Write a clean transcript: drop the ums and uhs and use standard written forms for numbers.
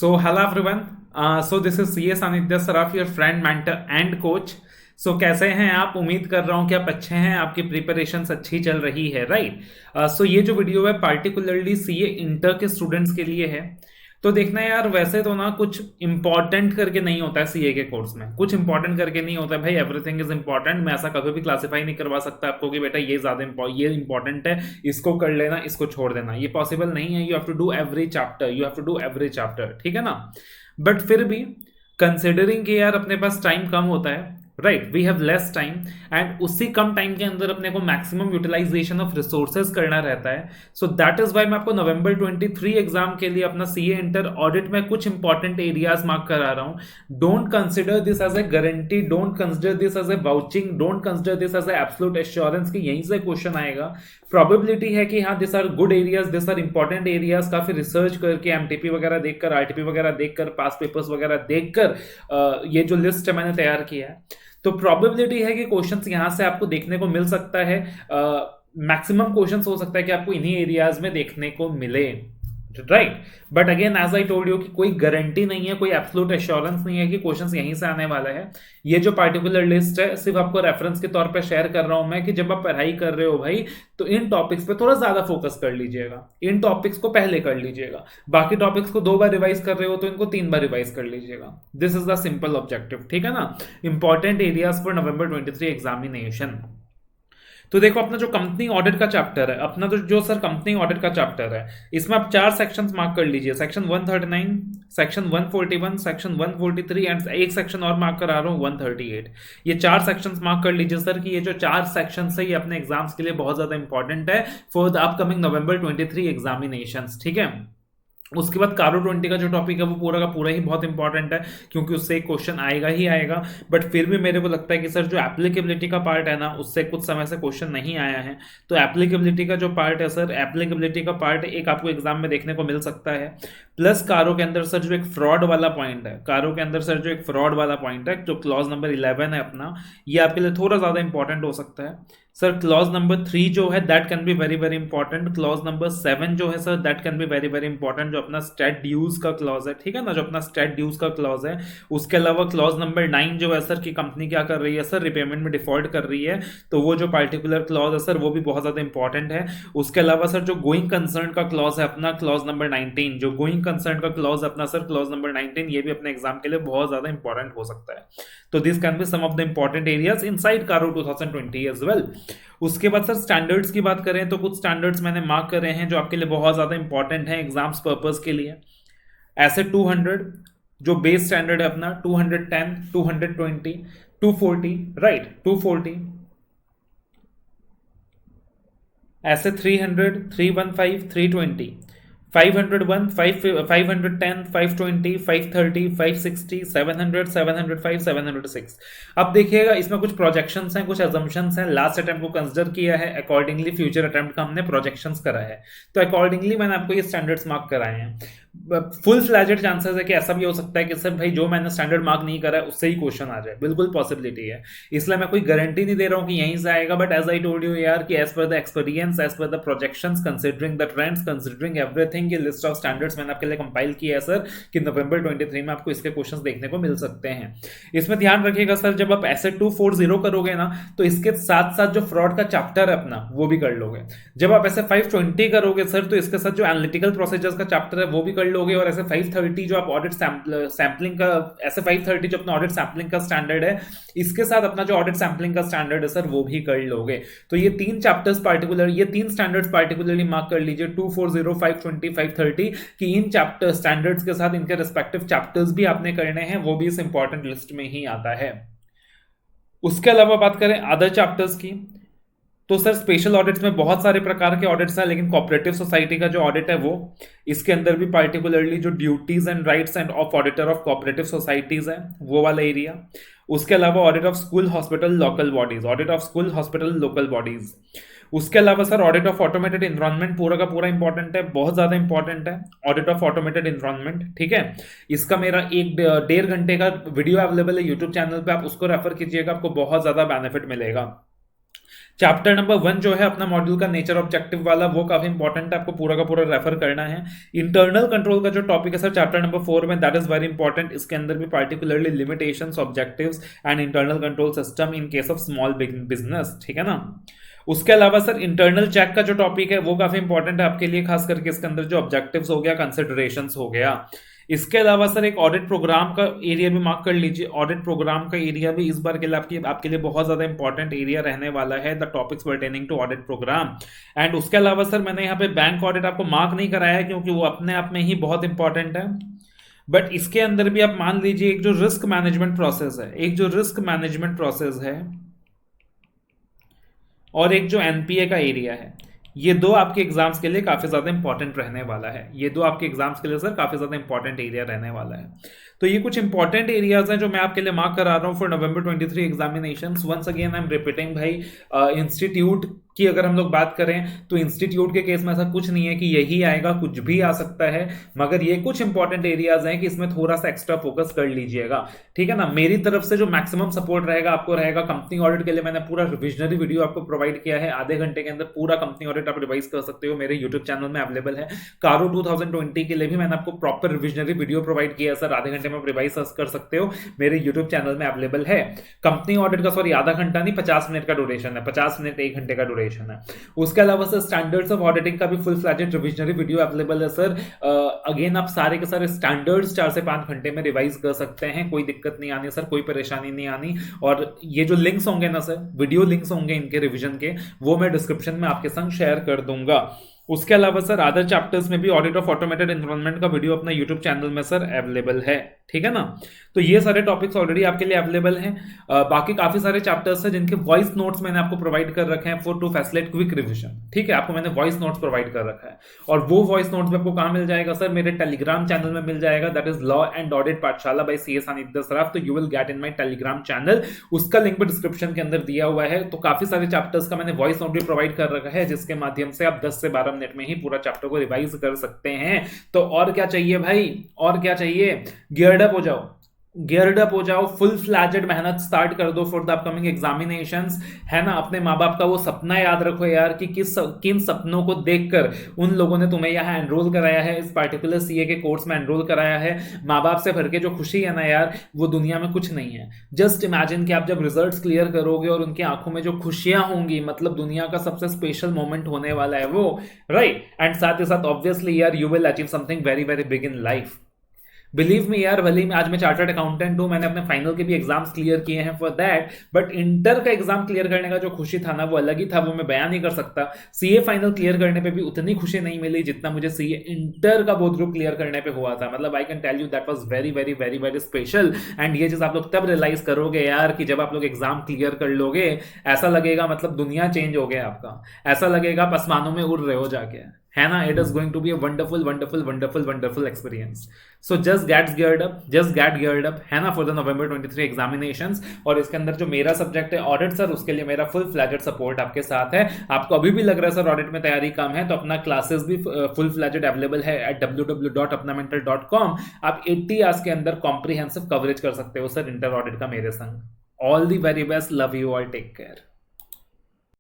So, hello everyone. So this is CS Anidya Saraf, your friend, mentor and coach. So कैसे हैं आप? उम्मीद कर रहा हूँ कि आप अच्छे हैं, आपकी प्रिपरेशंस अच्छी चल रही है, राइट? सो ये जो वीडियो है पार्टिकुलरली सीए इंटर के स्टूडेंट्स के लिए है। तो देखना यार, वैसे तो ना कुछ इंपॉर्टेंट करके नहीं होता है सीए के कोर्स में, कुछ इंपॉर्टेंट करके नहीं होता है भाई। Everything is important. मैं ऐसा कभी भी क्लासीफाई नहीं करवा सकता आपको कि बेटा ये ज्यादा ये इंपॉर्टेंट है, इसको कर लेना, इसको छोड़ देना। ये पॉसिबल नहीं है। You have to do every chapter, you have to do every chapter, ठीक है ना? बट फिर भी कंसिडरिंग कि यार अपने पास टाइम कम होता है, right, we have less time, and उसी कम टाइम के अंदर अपने को मैक्सिमम यूटिलाइजेशन ऑफ रिसोर्सेज करना रहता है। सो दैट इज वाई मैं आपको नवंबर 23 एग्जाम के लिए अपना सीए इंटर ऑडिट में कुछ इंपॉर्टेंट एरियाज मार्क करा रहा हूं। Don't consider this as a guarantee, don't consider this as a vouching, don't consider this as a absolute assurance कि यहीं से क्वेश्चन आएगा। प्रोबेबिलिटी है कि हाँ, this are good areas, this are important areas. काफी रिसर्च करके, एमटीपी वगैरह देखकर, आरटीपी वगैरह देखकर, पास पेपर्स वगैरह देखकर ये जो लिस्ट है मैंने तैयार किया है। तो प्रोबेबिलिटी है कि क्वेश्चंस यहां से आपको देखने को मिल सकता है। मैक्सिमम क्वेश्चंस हो सकता है कि आपको इन्हीं एरियाज में देखने को मिले, right? But again as I told you कि कोई गारंटी नहीं है, कोई एब्सोल्यूट एश्योरेंस नहीं है कि क्वेश्चंस यहीं से आने वाला है। ये जो पार्टिकुलर लिस्ट है सिर्फ आपको रेफरेंस के तौर पे शेयर कर रहा हूं मैं कि जब आप पढ़ाई कर रहे हो भाई, तो इन टॉपिक्स पे थोड़ा ज्यादा फोकस कर लीजिएगा। इन टॉपिक्स को पहले कर लीजिएगा। बाकी टॉपिक्स को 2 बार रिवाइज कर रहे हो तो इनको 3 बार रिवाइज कर लीजिएगा। This is the simple objective, ठीक है ना? Important areas for November 23 examination. तो देखो, अपना जो कंपनी ऑडिट का चैप्टर है, अपना तो जो सर कंपनी ऑडिट का चैप्टर है, इसमें आप 4 सेक्शंस मार्क कर लीजिए। सेक्शन 139, सेक्शन 141, सेक्शन 143 एंड एक सेक्शन और मार्क करा रहा हूँ 138। ये 4 सेक्शंस मार्क कर लीजिए सर कि ये जो 4 सेक्शंस है ये अपने एग्जाम्स के लिए बहुत ज्यादा इंपॉर्टेंट है for the upcoming November 23 examinations, ठीक है? उसके बाद कारो 20 का जो टॉपिक है वो पूरा का पूरा ही बहुत इंपॉर्टेंट है, क्योंकि उससे एक क्वेश्चन आएगा ही आएगा। बट फिर भी मेरे को लगता है कि सर जो एप्लीकेबिलिटी का पार्ट है ना, उससे कुछ समय से क्वेश्चन नहीं आया है। तो एप्लीकेबिलिटी का जो पार्ट है सर, एप्लीकेबिलिटी का पार्ट एक आपको एग्जाम में देखने को मिल सकता है। प्लस कारो के अंदर सर जो एक फ्रॉड वाला पॉइंट है, कारो के अंदर सर जो एक फ्रॉड वाला पॉइंट है, जो क्लॉज नंबर 11 है अपना, ये आपके लिए थोड़ा ज्यादा इंपॉर्टेंट हो सकता है सर। क्लॉज नंबर 3 जो है that can be very very important. Clause number 7 जो है sir that can be very very important, जो अपना स्टेट ड्यूज का क्लॉज है, ठीक है ना? जो अपना स्टेट ड्यूज का क्लॉज है। उसके अलावा क्लॉज नंबर 9 जो है सर की कंपनी क्या कर रही है सर, रिपेमेंट में डिफॉल्ट कर रही है, तो वो जो पार्टिकुलर क्लॉज है सर वो भी बहुत ज्यादा इंपॉर्टेंट है। उसके अलावा सर जो गोइंग कंसर्न का क्लॉज है अपना, क्लॉज नंबर 19, जो गोइंग कंसर्न का क्लॉज अपना सर, क्लॉज नंबर 19, ये भी अपने एग्जाम के लिए बहुत ज्यादा इंपॉर्टेंट हो सकता है। तो this can be some of the important areas inside CARO 2020 as well. उसके बाद सर स्टैंडर्ड्स की बात करें तो कुछ स्टैंडर्ड्स मैंने मार्क करे हैं जो आपके लिए बहुत ज्यादा इंपॉर्टेंट है एग्जाम्स पर्पस के लिए। ऐसे 200 जो बेस स्टैंडर्ड है अपना, 210, 220, 240, राइट, 240। ऐसे 300, 315, 320, 501, 510, 520, 530, 560, 700, 705, 706। अब देखिएगा, इसमें कुछ प्रोजेक्शंस हैं, कुछ अजम्पशंस हैं। लास्ट अटेम्प्ट को कंसिडर किया है, अकॉर्डिंगली फ्यूचर अटेम्प्ट का हमने प्रोजेक्शंस करा है, तो अकॉर्डिंगली मैंने आपको ये स्टैंडर्ड्स मार्क कराए हैं। फुल फ्लैजेड चांसेस है कि ऐसा भी हो सकता है कि सर भाई जो मैंने स्टैंडर्ड मार्क नहीं करा है उससे ही क्वेश्चन आ जाए, बिल्कुल पॉसिबिलिटी है। इसलिए मैं कोई गारंटी नहीं दे रहा हूं कि यहीं से आएगा, but as I told you यार कि as per the experience, as per the projections, considering the trends, considering everything, ये लिस्ट ऑफ स्टैंडर्ड्स मैंने आपके लिए कंपाइल किया है सर कि नवंबर 23 में आपको इसके क्वेश्चंस देखने को मिल सकते हैं। इसमें ध्यान रखिएगा सर, जब आप ऐसे 240 करोगे ना, तो इसके साथ साथ जो फ्रॉड का चैप्टर है अपना वो भी कर लोगे। जब आप ऐसे 520 करोगे सर, तो इसके साथ जो एनालिटिकल प्रोसीजर्स का चैप्टर है वो भी कर लोगे। और ऐसे 530 जो आप ऑडिट सैम्पलिंग का, ऐसे 530 जो अपना ऑडिट सैम्पलिंग का स्टैंडर्ड है, इसके साथ अपना जो ऑडिट सैम्पलिंग का स्टैंडर्ड है सर वो भी कर लोगे। तो ये 3 चैप्टर्स पार्टिकुलर, ये 3 स्टैंडर्ड्स पार्टिकुलरली मार्क कर लीजिए, 240, 520, 530, कि इन चैप्टर स्टैंडर्ड्स के साथ इनके रिस्पेक्टिव चैप्टर्स भी आपने करने हैं, वो भी इस इंपॉर्टेंट लिस्ट में ही आता है। उसके अलावा बात करें अदर चैप्टर्स की, तो सर स्पेशल ऑडिट्स में बहुत सारे प्रकार के ऑडिट्स हैं, लेकिन कोऑपरेटिव सोसाइटी का जो ऑडिट है वो, इसके अंदर भी पार्टिकुलरली जो duties and rights end of auditor of cooperative societies है वो वाला एरिया। उसके अलावा audit of school, hospital, local bodies, audit of school, hospital, local bodies. उसके अलावा sir audit of automated environment पूरा का पूरा इंपॉर्टेंट है, बहुत ज्यादा इंपॉर्टेंट है ऑडिट ऑफ ऑटोमेटेड एनवायरनमेंट, ठीक है? इसका मेरा 1-1.5 घंटे का वीडियो अवेलेबल है यूट्यूब चैनल पे, आप उसको रेफर कीजिएगा, आपको बहुत ज्यादा बेनिफिट मिलेगा। चैप्टर नंबर 1 जो है अपना मॉड्यूल का नेचर ऑब्जेक्टिव वाला, वो काफी इंपॉर्टेंट है, आपको पूरा का पूरा रेफर करना है। इंटरनल कंट्रोल का जो टॉपिक है सर चैप्टर नंबर 4 में, दैट इज वेरी इंपॉर्टेंट। इसके अंदर भी particularly limitations, objectives and internal control system in case of small business, ठीक है ना। उसके अलावा सर इंटरनल चेक का जो टॉपिक है वो काफी इंपॉर्टेंट है आपके लिए, खास करके इसके अंदर जो ऑब्जेक्टिव्स हो गया, कंसिडरेशंस हो गया। इसके अलावा सर एक ऑडिट प्रोग्राम का एरिया भी मार्क कर लीजिए। ऑडिट प्रोग्राम का एरिया भी इस बार के लिए आपके लिए बहुत ज्यादा इंपॉर्टेंट एरिया रहने वाला है, the topics pertaining to audit programme. And उसके अलावा सर मैंने यहाँ पे बैंक ऑडिट आपको मार्क नहीं कराया है, क्योंकि वो अपने आप में ही बहुत इंपॉर्टेंट है। बट इसके अंदर भी आप मान लीजिए एक जो रिस्क मैनेजमेंट प्रोसेस है, एक जो रिस्क मैनेजमेंट प्रोसेस है और एक जो एनपीए का एरिया है, ये दो आपके एग्जाम्स के लिए काफी ज्यादा इंपॉर्टेंट रहने वाला है। ये दो आपके एग्जाम्स के लिए सर काफी ज्यादा इंपॉर्टेंट एरिया रहने वाला है। तो ये कुछ इंपॉर्टेंट एरियाज हैं जो मैं आपके लिए मार्क करा रहा हूँ for November 23 examinations. Once again I am repeating भाई, इंस्टीट्यूट की अगर हम लोग बात करें तो इंस्टीट्यूट के केस में ऐसा कुछ नहीं है कि यही आएगा, कुछ भी आ सकता है, मगर ये कुछ इंपॉर्टेंट एरियाज हैं कि इसमें थोड़ा सा एक्स्ट्रा फोकस कर लीजिएगा, ठीक है ना। मेरी तरफ से जो मैक्सिमम सपोर्ट रहेगा आपको रहेगा। कंपनी ऑडिट के लिए मैंने पूरा रिविजनरी वीडियो आपको प्रोवाइड किया है, आधे घंटे के अंदर पूरा कंपनी ऑडिट आप रिवाइज कर सकते हो, मेरे यूट्यूब चैनल में अवेलेबल है। कारो 2020 के लिए भी मैंने आपको प्रॉपर रिविजनरी वीडियो प्रोवाइड किया है सर, आधे घंटे में आप रिवाइज कर सकते हो, मेरे यूट्यूब चैनल में अवेलेबल है। कंपनी ऑडिट का सॉरी आधा घंटा नहीं, 50 मिनट का ड्यूरेशन है, 50 मिनट 1 घंटे का ड्यूरेशन है। उसके अलावा सर स्टैंडर्ड्स ऑफ ऑडिटिंग का भी full fledged revisionary video available है सर। अगेन आप सारे के सारे स्टैंडर्ड्स 4 से 5 घंटे में रिवाइज कर सकते हैं, कोई दिक्कत नहीं आनी सर, कोई परेशानी नहीं आनी। और ये जो लिंक्स होंगे ना सर, वीडियो लिंक्स होंगे इनके रिविजन के, वो मैं डिस्क्रिप्शन में आपके संग शेयर कर दूंगा। उसके अलावा सर अदर चैप्टर्स में भी ऑडिट ऑफ ऑटोमेटेड एनवायरनमेंट का वीडियो अपना यूट्यूब चैनल में सर अवेलेबल है, ठीक है ना। तो ये सारे टॉपिक्स ऑलरेडी आपके लिए अवेलेबल हैं। बाकी काफी सारे चैप्टर्स हैं जिनके वॉइस नोट्स मैंने आपको प्रोवाइड कर रखे हैं for to facilitate quick revision, ठीक है। आपको मैंने वॉइस नोट्स प्रोवाइड कर रखा है, और वो वॉइस नोट्स आपको कहां मिल जाएगा सर, मेरे टेलीग्राम चैनल में मिल जाएगा, that is law and audit पाठशाला बाय सीए सानिध्य सराफ। तो you will get in my Telegram channel, उसका लिंक भी डिस्क्रिप्शन के अंदर दिया हुआ है। तो काफी सारे चैप्टर्स का मैंने वॉइस नोट भी प्रोवाइड कर रखा है, जिसके माध्यम से आप 10 से 12 मिनट में ही पूरा चैप्टर को रिवाइज कर सकते हैं। तो और क्या चाहिए भाई, और क्या चाहिए, गियर्ड अप हो जाओ, गियर्ड अप हो जाओ, फुल फ्लैजेड मेहनत स्टार्ट कर दो फॉर द अपकमिंग एग्जामिनेशंस, है ना। अपने माँ बाप का वो सपना याद रखो यार कि किन सपनों को देखकर उन लोगों ने तुम्हें यहाँ एनरोल कराया है, इस पार्टिकुलर सीए के कोर्स में एनरोल कराया है। माँ बाप से भर के जो खुशी है ना यार, वो दुनिया में कुछ नहीं है। जस्ट इमेजिन कि आप जब रिजल्ट्स क्लियर करोगे और उनकी आंखों में जो खुशियां होंगी, मतलब दुनिया का सबसे स्पेशल मोमेंट होने वाला है वो, राइट। एंड साथ ही साथ ऑब्वियसली यार you will achieve something very very big in life. Believe me यार, भले ही आज मैं चार्टर्ड अकाउंटेंट हूं, मैंने अपने फाइनल के भी एग्जाम्स क्लियर किए हैं फॉर दैट, बट इंटर का एग्जाम क्लियर करने का जो खुशी था ना, वो अलग ही था, वो मैं बयान नहीं कर सकता। सीए फाइनल क्लियर करने पे भी उतनी खुशी नहीं मिली जितना मुझे सीए इंटर का बोर्ड ग्रुप क्लियर करने पे हुआ था। मतलब I can tell you that was very very very very special. And ये चीज आप लोग तब रियलाइज करोगे यार कि जब आप लोग एग्जाम क्लियर कर लोगे, ऐसा लगेगा मतलब दुनिया चेंज हो गया आपका, ऐसा लगेगा आप आसमानों में उड़ रहे हो जाके, है ना। It is going to be a wonderful wonderful wonderful wonderful experience. So just get geared up, है ना, फॉर द नवंबर 23 एग्जामिनेशंस। और इसके अंदर जो मेरा सब्जेक्ट है ऑडिट सर, उसके लिए मेरा फुल फ्लैजेड सपोर्ट आपके साथ है। आपको अभी भी लग रहा है सर ऑडिट में तैयारी कम है, तो अपना क्लासेस भी फुल फ्लैजेड अवेलेबल है एट www.apnamental.com। आप 80 आवर्स के अंदर कॉम्प्रिहेंसिव कवरेज कर सकते हो सर इंटर ऑडिट का मेरे संग। All the very best, love you all, take care.